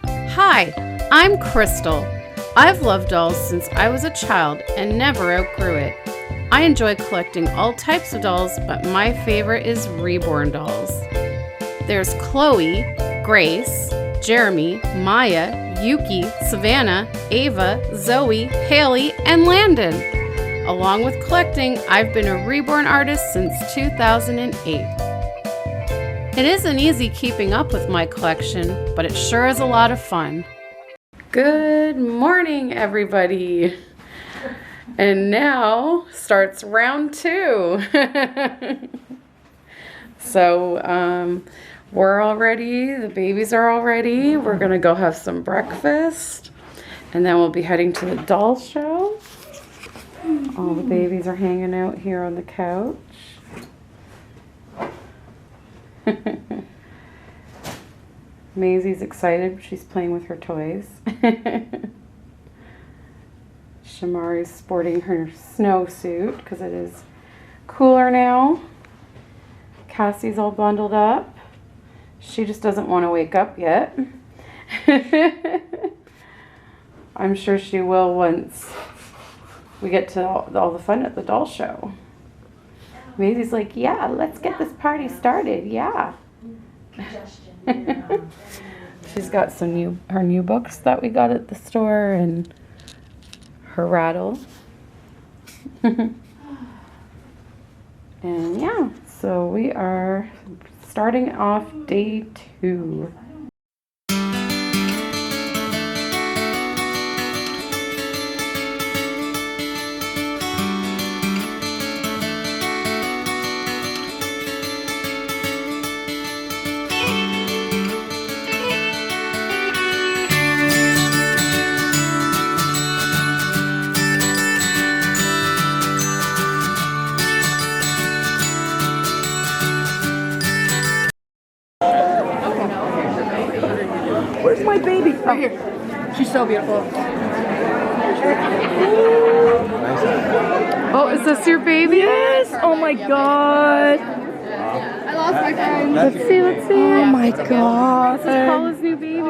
Hi, I'm Krystle. I've loved dolls since I was a child and never outgrew it. I enjoy collecting all types of dolls, but my favorite is Reborn dolls. There's Chloe, Grace, Jeremy, Maya, Yuki, Savannah, Ava, Zoe, Haley, and Landon. Along with collecting, I've been a Reborn artist since 2008. It isn't easy keeping up with my collection, but it sure is a lot of fun. Good morning, everybody. And now starts round 2. So we're all ready. The babies are all ready. We're going to go have some breakfast. And then we'll be heading to the doll show. All the babies are hanging out here on the couch. Maisie's excited. She's playing with her toys. Shamari's sporting her snowsuit because it is cooler now. Cassie's all bundled up. She just doesn't want to wake up yet. I'm sure she will once we get to all the fun at the doll show. Maisie's like, yeah, let's get this party started. Yeah. She's got her new books that we got at the store and her rattle. And yeah, so we are starting off day 2. Where's my baby? Right here. She's so beautiful. Oh, is this your baby? Yes! Oh my god. I lost my phone. Let's see. Oh my god. This is Paula's new baby.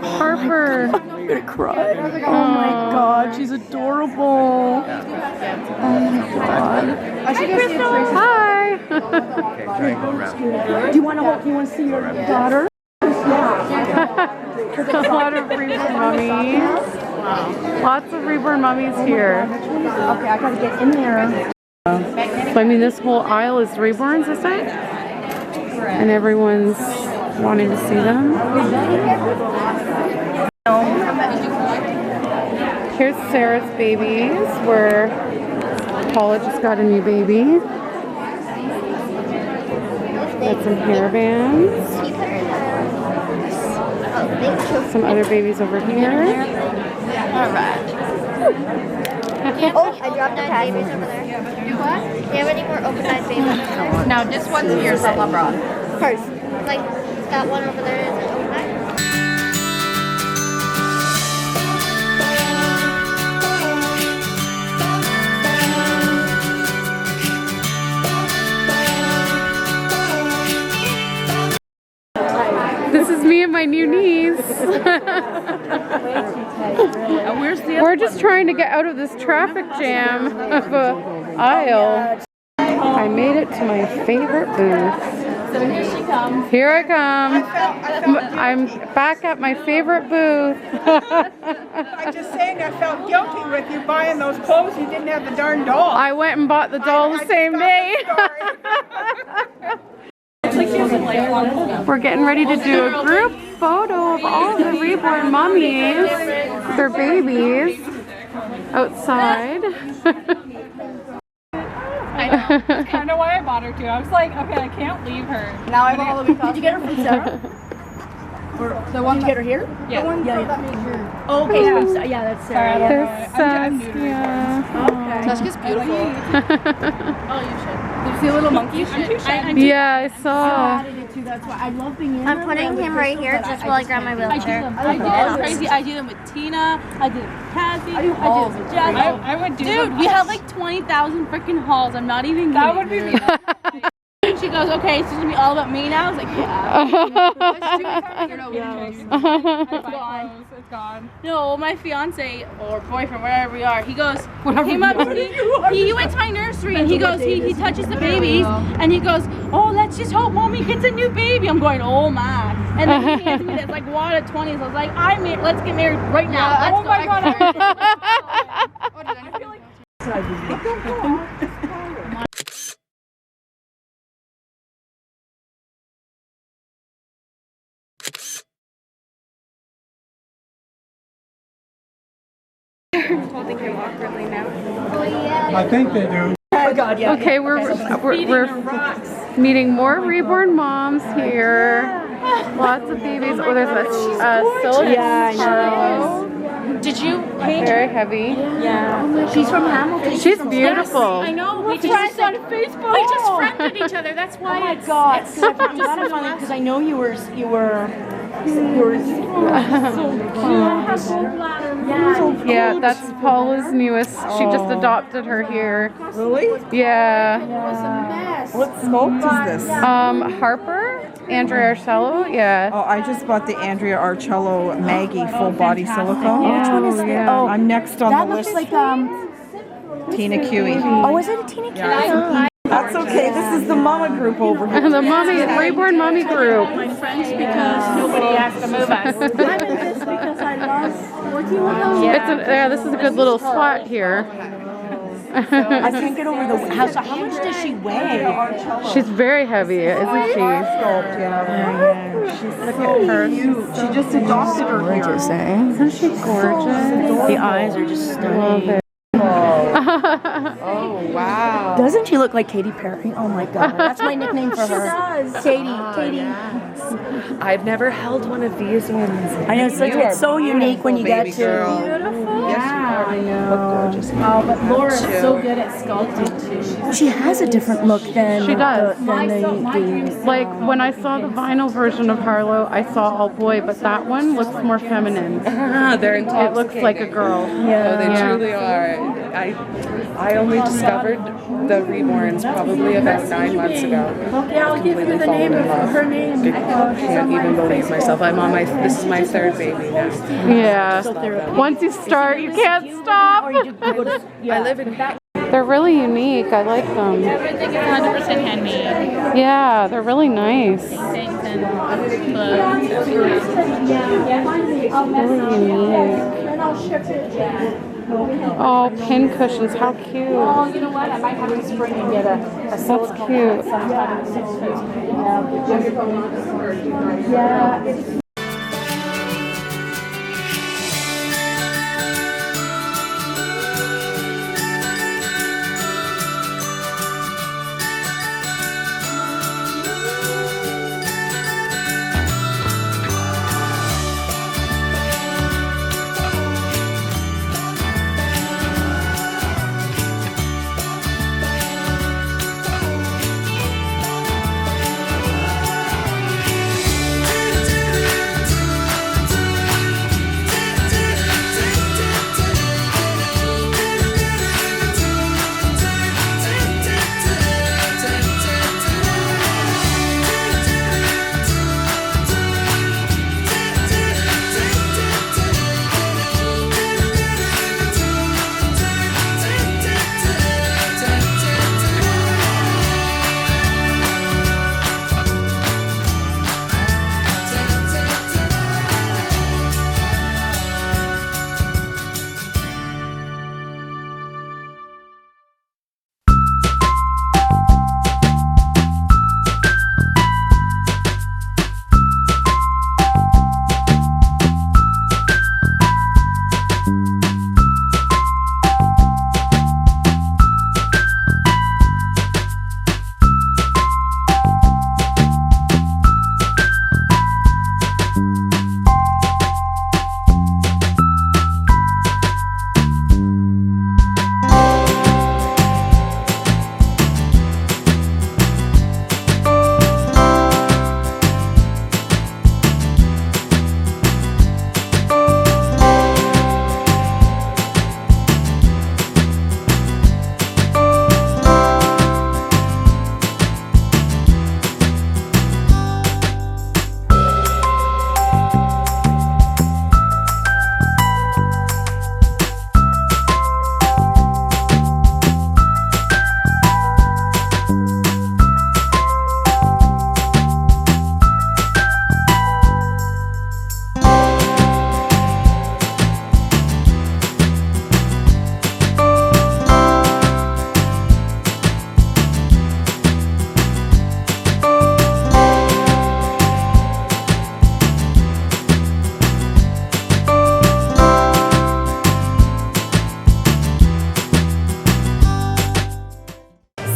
Harper. I'm gonna cry. Oh my god, she's adorable. Oh my god. I should go see Tracy. Hi. Do you want to see your daughter? A lot of Reborn Mommies. Lots of Reborn Mommies here. Okay, I gotta get in there. So I mean, this whole aisle is Reborns, is it? And everyone's wanting to see them. Here's Sarah's babies, where Paula just got a new baby. Got some hair bands. Some other babies over here. Alright. Oh, I dropped 9 babies over there. Do what? Do you have any more open-eyed babies? No, this one's yours that I brought. First. Like, that one over there is an open-eyed? This is me and my new niece. We're just trying to get out of this traffic jam of a aisle. I made it to my favorite booth. So here she comes. Here I come. I'm back at my favorite booth. I'm just saying I felt guilty with you buying those clothes. You didn't have the darn doll. I went and bought the doll the same day. We're getting ready to do a group photo of all the Reborn Mommies, their babies, outside. I know. I don't know why I bought her too. I was like, okay, I can't leave her. Now I have all the Did you get her from Sarah? The one, did you get her here? Yeah. The one yeah. Oh, okay. Yeah, that's Sarah. There's Saskia. Okay. Saskia's beautiful. Oh, you should. Did you see a little monkey? Yeah, I saw. I did it too. That's why I love being in. I'm putting him right here just while I grab my wheelchair. I do them crazy. I do them with Tina. I did it with Cassie. I do it with Jess. I would do. Dude, we have like 20,000 freaking hauls. I'm not even kidding. That would be me. goes, okay, it's gonna be all about me now. I was like, yeah. It's gone. It's gone. No, my fiance or boyfriend, wherever we are, he goes, came up to me. He went to my nursery and he goes, he touches the babies and he goes, oh, let's just hope mommy gets a new baby. I'm going, oh my. And then he hands me this like wad of 20s. I was like, let's get married right now. Yeah, Oh my god. I think they do. Okay, we're meeting more reborn moms here. Lots of babies. Oh, there's a silk. Yeah, I know. Did you paint? Very heavy. Yeah. She's from Hamilton. She's beautiful. I know. We just on Facebook. We just friended each other. That's why. Oh my god. Because I know you were so Yeah, that's Paula's newest. She just adopted her here. Really? Yeah. What sculpt is this? Harper, Andrea Arcello. Yeah. Oh, I just bought the Andrea Arcello Maggie full body silicone. Which one is that? Oh, I'm next on that the looks list. like Tina Kiwi. Oh, is it a Tina Kiwi? That's okay. This is the mama group over here. The mommy, reborn mommy group. Because nobody has to move us. I'm in this because I love working with them. Yeah, this is a good little spot here. I can't get over the house. How much does she weigh? She's very heavy, isn't she? Sculpt, yeah. She's so cute. She just adopted her here. Isn't she gorgeous? The eyes are just stunning. Oh, wow. Doesn't she look like Katy Perry? Oh my god. That's my nickname for her. Katy. I've never held one of these ones. I know, it's so unique when you get to. Beautiful. Yes, you are. I know. Look gorgeous. Oh, but Laura's so good at sculpting too. She has a different look than She does. Like when I saw the vinyl version of Harlow, I saw all boy, but that one looks more feminine. They're It looks like a girl. Oh, they truly are. I only discovered the Reborns probably about 9 months ago. Yeah, I'll give you the name of her name. I can't even believe myself. This is my third baby now. Yeah. Once you start, you can't stop. I live in They're really unique. I like them. Everything is 100% handmade. Yeah, they're really nice. Paintings and clothes. Really unique. Oh, pin cushions. How cute. Oh, you know what? I might have to spring and get a That's cute. Yeah.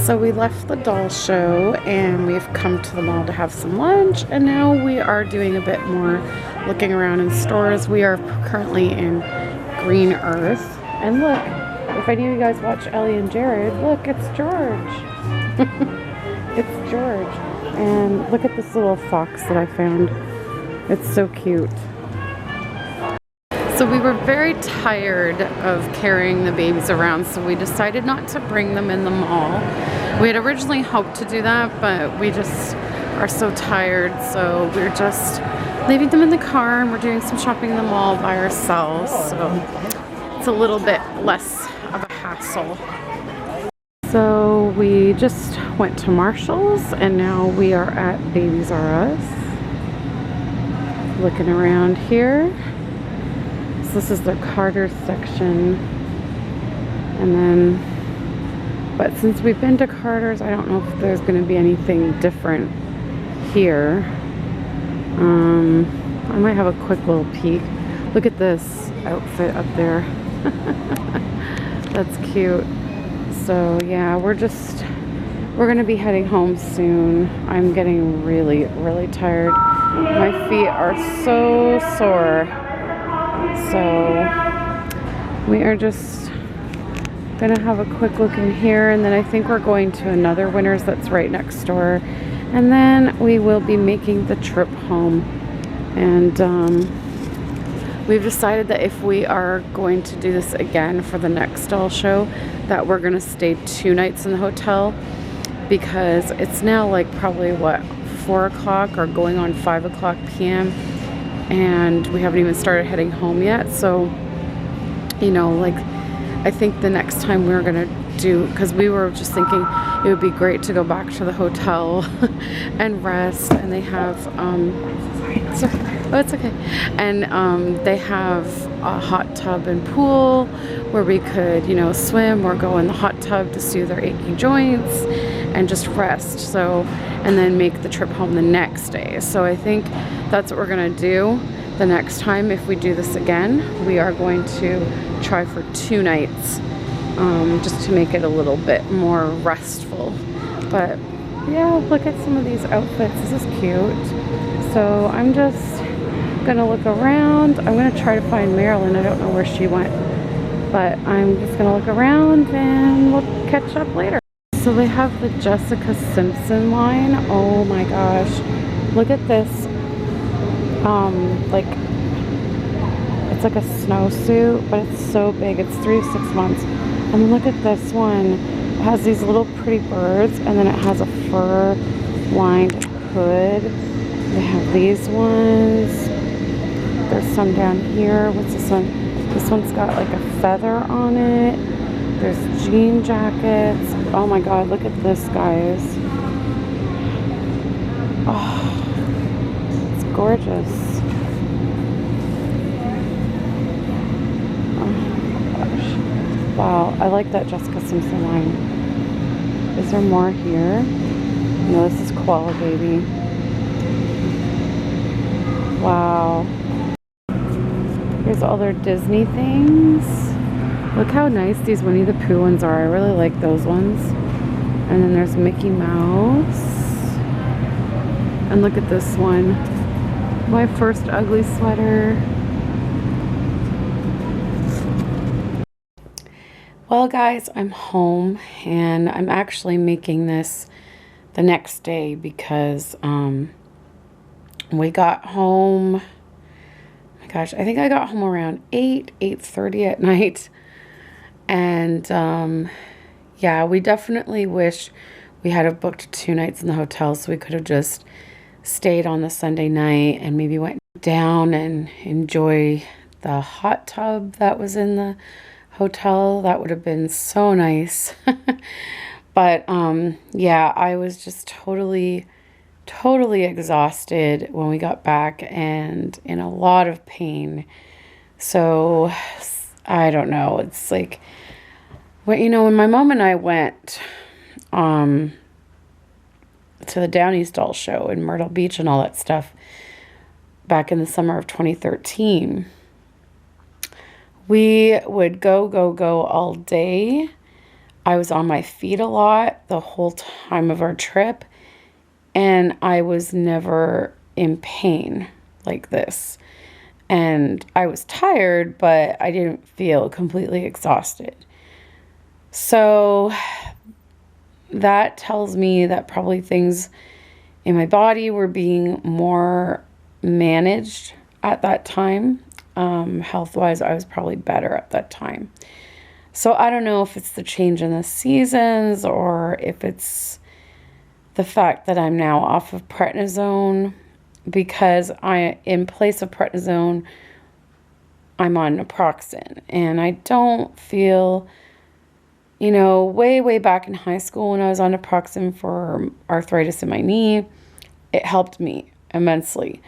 So we left the doll show and we've come to the mall to have some lunch, and now we are doing a bit more looking around in stores. We are currently in Green Earth, and look, if any of you guys watch Ellie and Jared, look, it's George. It's George. And look at this little fox that I found. It's so cute. So we were very tired of carrying the babies around, so we decided not to bring them in the mall. We had originally hoped to do that, but we just are so tired, so we're just leaving them in the car, and we're doing some shopping in the mall by ourselves, so it's a little bit less of a hassle. So we just went to Marshall's, and now we are at Babies R Us. Looking around here. So this is their Carter section. And then, but since we've been to Carter's, I don't know if there's going to be anything different here. I might have a quick little peek. Look at this outfit up there. That's cute. So yeah, we're gonna be heading home soon. I'm getting really, really tired. My feet are so sore. So we are just gonna have a quick look in here, and then I think we're going to another Winners that's right next door, and then we will be making the trip home. And we've decided that if we are going to do this again for the next doll show, that we're gonna stay 2 nights in the hotel, because it's now like probably what, 4 o'clock or going on 5 o'clock p.m. and we haven't even started heading home yet. So, you know, like, I think the next time we're gonna do, because we were just thinking it would be great to go back to the hotel and rest, and they have it's okay. And they have a hot tub and pool where we could, you know, swim or go in the hot tub to soothe our aching joints and just rest. So, and then make the trip home the next day. So I think that's what we're gonna do the next time. If we do this again, we are going to try for 2 nights, just to make it a little bit more restful. But yeah, look at some of these outfits. This is cute. So I'm just gonna look around. I'm gonna try to find Marilyn. I don't know where she went, but I'm just gonna look around and we'll catch up later. So they have the Jessica Simpson line. Oh my gosh, look at this. Like, it's like a snowsuit, but it's so big. It's 3 to 6 months. And look at this one. It has these little pretty birds, and then it has a fur lined hood. They have these ones. There's some down here. What's this one? This one's got like a feather on it. There's jean jackets. Oh my god, look at this, guys. Oh, it's gorgeous. Oh my gosh. Wow, I like that Jessica Simpson line. Is there more here? No, this is Koala Baby. Wow. Here's all their Disney things. Look how nice these Winnie the Pooh ones are. I really like those ones. And then there's Mickey Mouse. And look at this one. My first ugly sweater. Well guys, I'm home, and I'm actually making this the next day because we got home, oh my gosh, I think I got home around 8:30 at night. And yeah, we definitely wish we had have booked 2 nights in the hotel, so we could have just stayed on the Sunday night and maybe went down and enjoy the hot tub that was in the hotel. That would have been so nice. But yeah, I was just totally exhausted when we got back and in a lot of pain. So I don't know, it's like, well, you know, when my mom and I went to the Downey's doll show in Myrtle Beach and all that stuff back in the summer of 2013, we would go all day. I was on my feet a lot the whole time of our trip, and I was never in pain like this. And I was tired, but I didn't feel completely exhausted. So that tells me that probably things in my body were being more managed at that time. Health-wise, I was probably better at that time. So I don't know if it's the change in the seasons or if it's the fact that I'm now off of prednisone, because in place of prednisone, I'm on naproxen. And I don't feel, way back in high school when I was on naproxen for arthritis in my knee, it helped me immensely.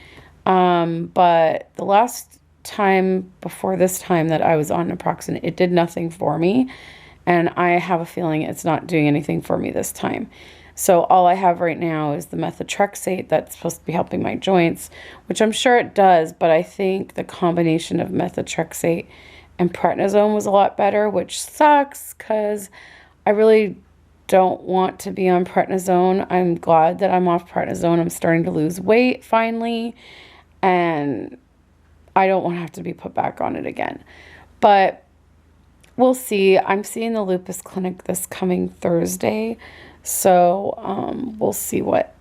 But the last time before this time that I was on naproxen, it did nothing for me. And I have a feeling it's not doing anything for me this time. So all I have right now is the methotrexate that's supposed to be helping my joints, which I'm sure it does, but I think the combination of methotrexate and prednisone was a lot better, which sucks because I really don't want to be on prednisone. I'm glad that I'm off prednisone. I'm starting to lose weight finally, and I don't want to have to be put back on it again. But we'll see. I'm seeing the lupus clinic this coming Thursday, so we'll see what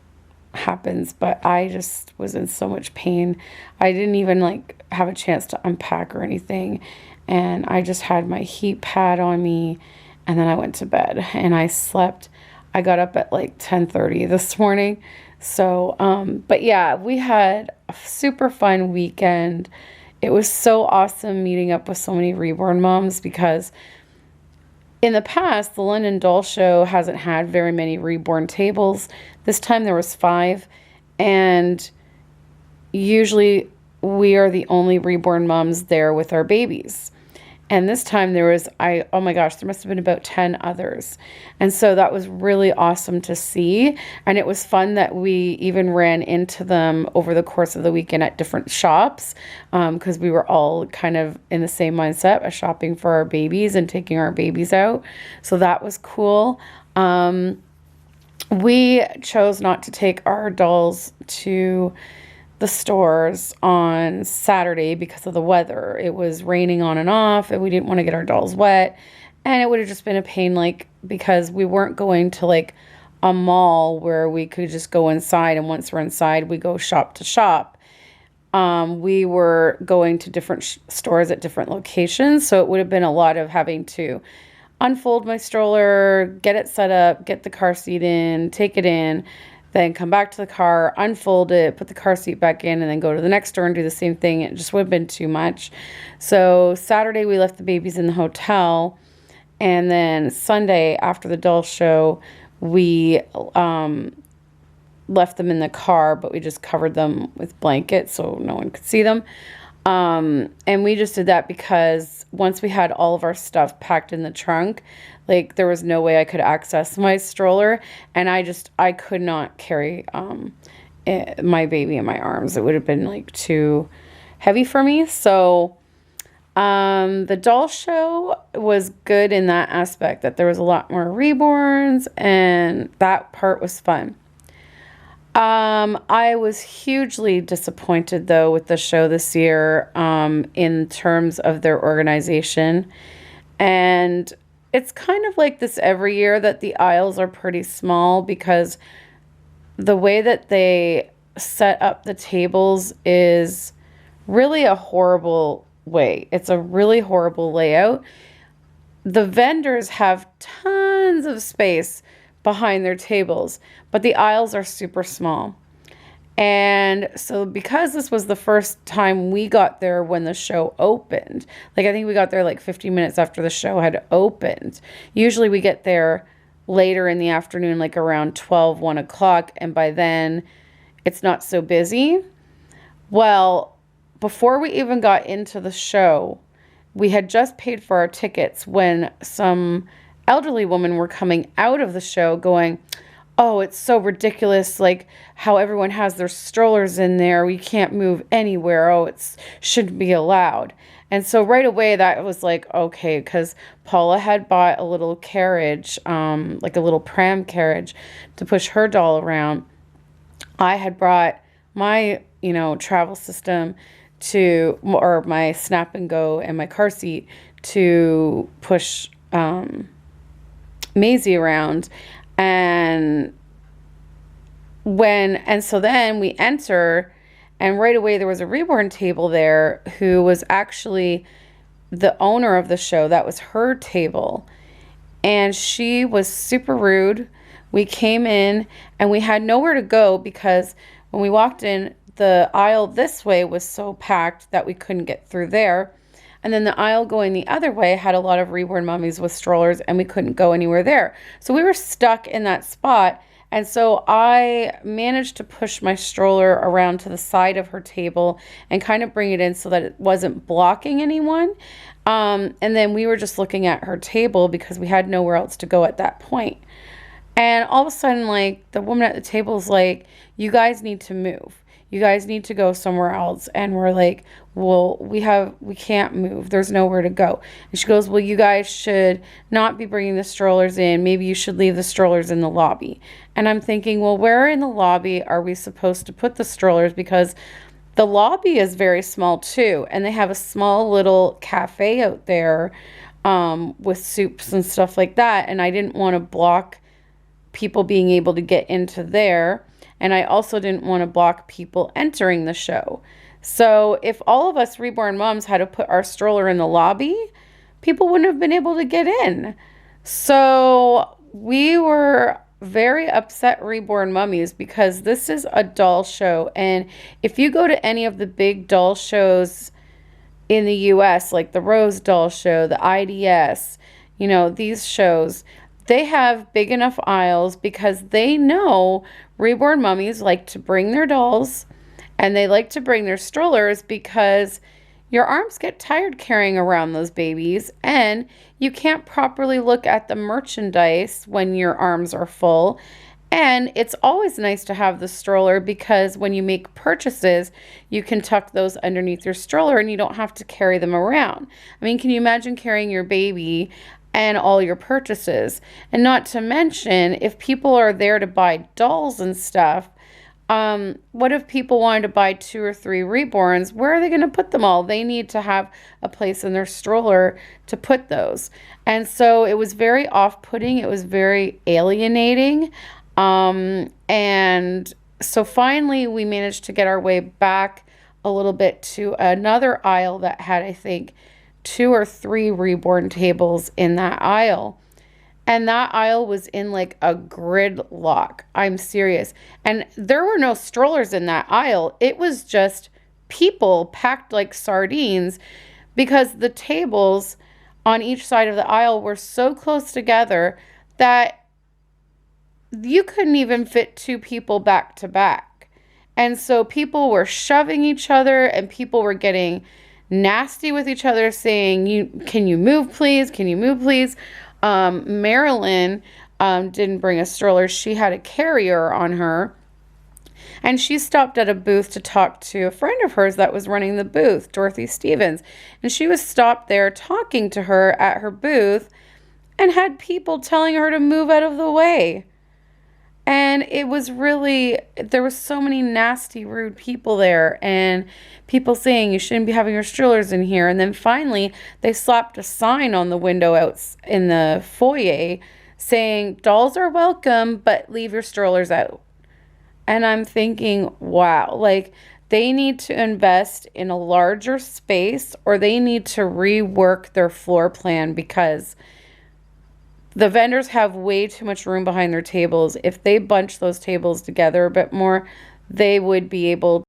happens. But I just was in so much pain. I didn't even have a chance to unpack or anything, and I just had my heat pad on me, and then I went to bed and I slept. I got up at 10:30 this morning. So but yeah, we had a super fun weekend. It was so awesome meeting up with so many Reborn moms, because in the past, the London Doll Show hasn't had very many reborn tables. This time there was 5, and usually we are the only reborn moms there with our babies. And this time there was, oh my gosh, there must have been about 10 others. And so that was really awesome to see. And it was fun that we even ran into them over the course of the weekend at different shops, because we were all kind of in the same mindset of shopping for our babies and taking our babies out. So that was cool. We chose not to take our dolls to the stores on Saturday because of the weather. It was raining on and off, and we didn't want to get our dolls wet, and it would have just been a pain, because we weren't going to a mall where we could just go inside, and once we're inside we go shop to shop. We were going to different stores at different locations, so it would have been a lot of having to unfold my stroller, get it set up, get the car seat in, take it in, then come back to the car, unfold it, put the car seat back in, and then go to the next store and do the same thing. It just would have been too much. So Saturday we left the babies in the hotel, and then Sunday after the doll show we left them in the car, but we just covered them with blankets so no one could see them. And we just did that because once we had all of our stuff packed in the trunk, there was no way I could access my stroller, and I could not carry my baby in my arms. It would have been too heavy for me. So the doll show was good in that aspect, that there was a lot more reborns, and that part was fun. I was hugely disappointed, though, with the show this year in terms of their organization. And it's kind of like this every year, that the aisles are pretty small, because the way that they set up the tables is really a horrible way. It's a really horrible layout. The vendors have tons of space behind their tables, but the aisles are super small. And so because this was the first time we got there when the show opened, I think we got there 15 minutes after the show had opened. Usually we get there later in the afternoon, around 12, 1 o'clock, and by then it's not so busy. Well, before we even got into the show, we had just paid for our tickets when some elderly women were coming out of the show going, oh, it's so ridiculous, like how everyone has their strollers in there. We can't move anywhere. Oh, it shouldn't be allowed. And so right away that was like, okay, because Paula had bought a little carriage, like a little pram carriage to push her doll around. I had brought my, travel system or my Snap and Go and my car seat to push Maisie around. And so then we enter, and right away there was a Reborn table there who was actually the owner of the show. That was her table. And she was super rude. We came in and we had nowhere to go because when we walked in, the aisle this way was so packed that we couldn't get through there. And then the aisle going the other way had a lot of Reborn Mommies with strollers, and we couldn't go anywhere there. So we were stuck in that spot. And so I managed to push my stroller around to the side of her table and kind of bring it in so that it wasn't blocking anyone. And then we were just looking at her table because we had nowhere else to go at that point. And all of a sudden, like, the woman at the table is like, you guys need to move. You guys need to go somewhere else. And we're like, well, we can't move. There's nowhere to go. And she goes, well, you guys should not be bringing the strollers in. Maybe you should leave the strollers in the lobby. And I'm thinking, well, where in the lobby are we supposed to put the strollers? Because the lobby is very small too. And they have a small little cafe out there with soups and stuff like that. And I didn't want to block people being able to get into there. And I also didn't want to block people entering the show. So if all of us Reborn moms had to put our stroller in the lobby, people wouldn't have been able to get in. So we were very upset Reborn Mommies because this is a doll show. And if you go to any of the big doll shows in the US, like the Rose Doll Show, the IDS, these shows, they have big enough aisles because they know Reborn Mommies like to bring their dolls and they like to bring their strollers because your arms get tired carrying around those babies and you can't properly look at the merchandise when your arms are full. And it's always nice to have the stroller because when you make purchases, you can tuck those underneath your stroller and you don't have to carry them around. I mean, can you imagine carrying your baby and all your purchases? And not to mention, if people are there to buy dolls and stuff, what if people wanted to buy 2 or 3 Reborns? Where are they going to put them all? They need to have a place in their stroller to put those. And so it was very off-putting. It was very alienating. And so finally we managed to get our way back a little bit to another aisle that had, I think, 2 or 3 Reborn tables in that aisle. And that aisle was in like a gridlock. I'm serious. And there were no strollers in that aisle. It was just people packed like sardines because the tables on each side of the aisle were so close together that you couldn't even fit 2 people back to back. And so people were shoving each other and people were getting nasty with each other saying, can you move please? Can you move please? Marilyn didn't bring a stroller. She had a carrier on her. And she stopped at a booth to talk to a friend of hers that was running the booth, Dorothy Stevens. And she was stopped there talking to her at her booth and had people telling her to move out of the way. And it was really, there was so many nasty, rude people there and people saying you shouldn't be having your strollers in here. And then finally, they slapped a sign on the window out in the foyer saying, dolls are welcome, but leave your strollers out. And I'm thinking, wow, like they need to invest in a larger space or they need to rework their floor plan because the vendors have way too much room behind their tables. If they bunch those tables together a bit more, they would be able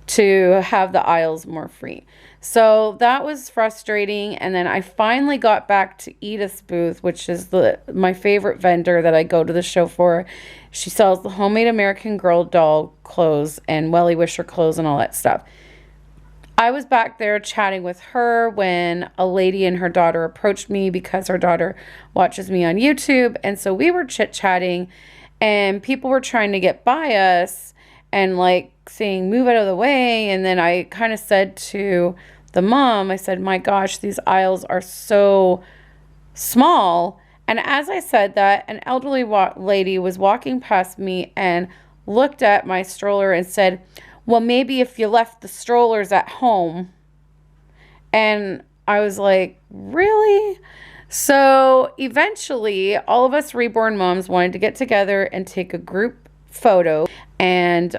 to have the aisles more free. So that was frustrating. And then I finally got back to Edith's booth, which is my favorite vendor that I go to the show for. She sells the homemade American Girl doll clothes and Wellie Wisher clothes and all that stuff. I was back there chatting with her when a lady and her daughter approached me because her daughter watches me on YouTube. And so we were chit-chatting and people were trying to get by us and like saying, move out of the way. And then I kind of said to the mom, I said, my gosh, these aisles are so small. And as I said that, an elderly lady was walking past me and looked at my stroller and said, well, maybe if you left the strollers at home. And I was like, really? So eventually, all of us Reborn moms wanted to get together and take a group photo. And,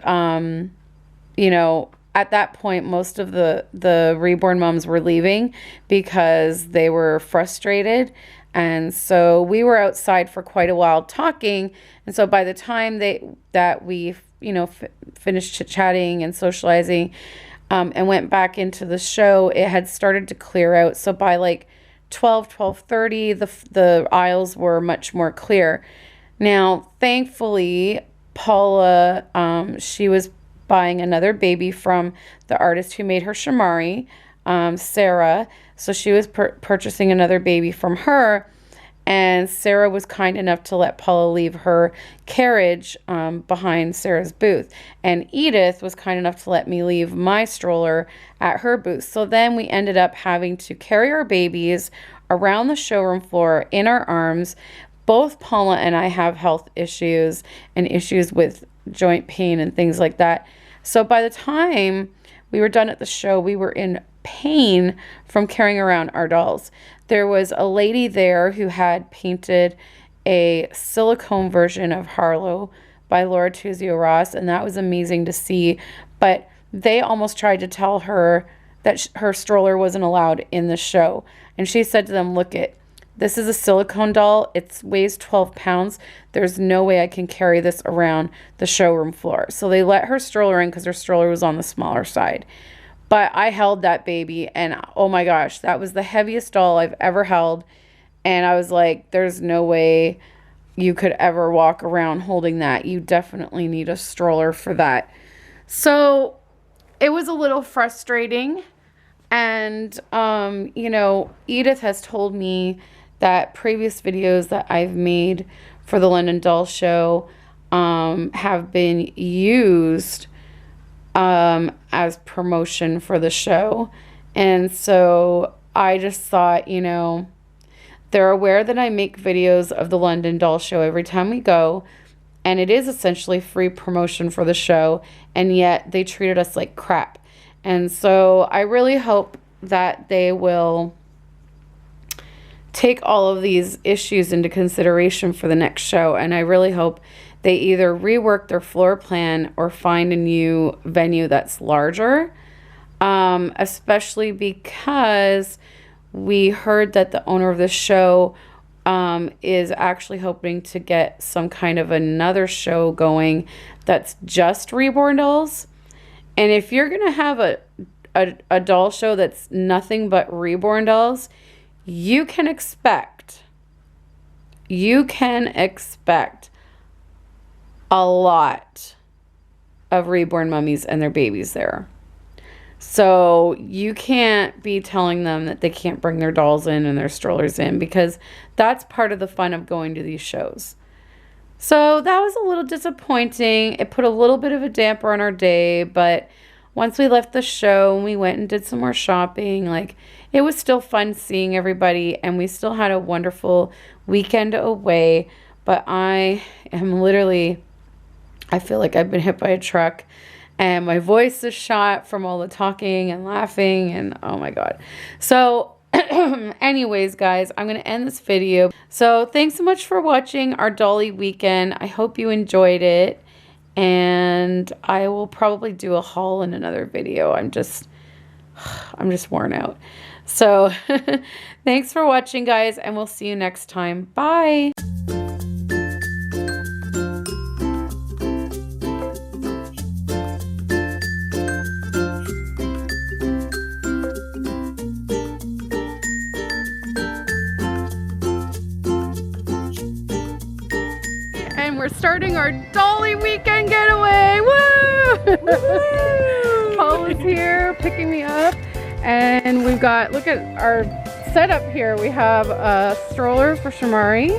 you know, at that point, most of the Reborn moms were leaving because they were frustrated. And so we were outside for quite a while talking. And so by the time we finished chit-chatting and socializing, and went back into the show, it had started to clear out. So by like 12:30, the aisles were much more clear. Now, thankfully, Paula, she was buying another baby from the artist who made her shamari, Sarah. So she was purchasing another baby from her. And Sarah was kind enough to let Paula leave her carriage behind Sarah's booth. And Edith was kind enough to let me leave my stroller at her booth. So then we ended up having to carry our babies around the showroom floor in our arms. Both Paula and I have health issues and issues with joint pain and things like that. So by the time we were done at the show, we were in pain from carrying around our dolls. There was a lady there who had painted a silicone version of Harlow by Laura Tuzio Ross, and that was amazing to see. But they almost tried to tell her that her stroller wasn't allowed in the show. And she said to them, look, this is a silicone doll. It weighs 12 pounds. There's no way I can carry this around the showroom floor. So they let her stroller in because her stroller was on the smaller side. But I held that baby, and oh my gosh, that was the heaviest doll I've ever held. And I was like, there's no way you could ever walk around holding that. You definitely need a stroller for that. So it was a little frustrating. And, you know, Edith has told me that previous videos that I've made for the London Doll Show have been used as promotion for the show. And so I just thought, you know, they're aware that I make videos of the London Doll Show every time we go, and it is essentially free promotion for the show, and yet they treated us like crap. And so I really hope that they will take all of these issues into consideration for the next show, and I really hope they either rework their floor plan or find a new venue that's larger, especially because we heard that the owner of the show is actually hoping to get some kind of another show going that's just Reborn dolls. And if you're going to have a doll show that's nothing but Reborn dolls, you can expect a lot of Reborn mummies and their babies there. So you can't be telling them that they can't bring their dolls in and their strollers in, because that's part of the fun of going to these shows. So that was a little disappointing. It put a little bit of a damper on our day, but once we left the show and we went and did some more shopping, like, it was still fun seeing everybody, and we still had a wonderful weekend away. But I am literally, I feel like I've been hit by a truck, and my voice is shot from all the talking and laughing, and oh my God. So anyways, guys, I'm going to end this video. So thanks so much for watching our Dolly weekend. I hope you enjoyed it, and I will probably do a haul in another video. I'm just worn out. So thanks for watching, guys, and we'll see you next time. Bye. And we're starting our Dolly weekend getaway. Woo! Paul is here picking me up, and we've got, look at our setup here. We have a stroller for Shamari.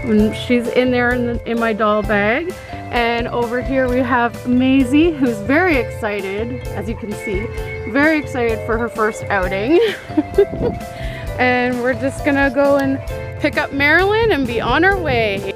And she's in there in my doll bag. And over here we have Maisie, who's very excited, as you can see, very excited for her first outing. And we're just gonna go and pick up Marilyn and be on our way.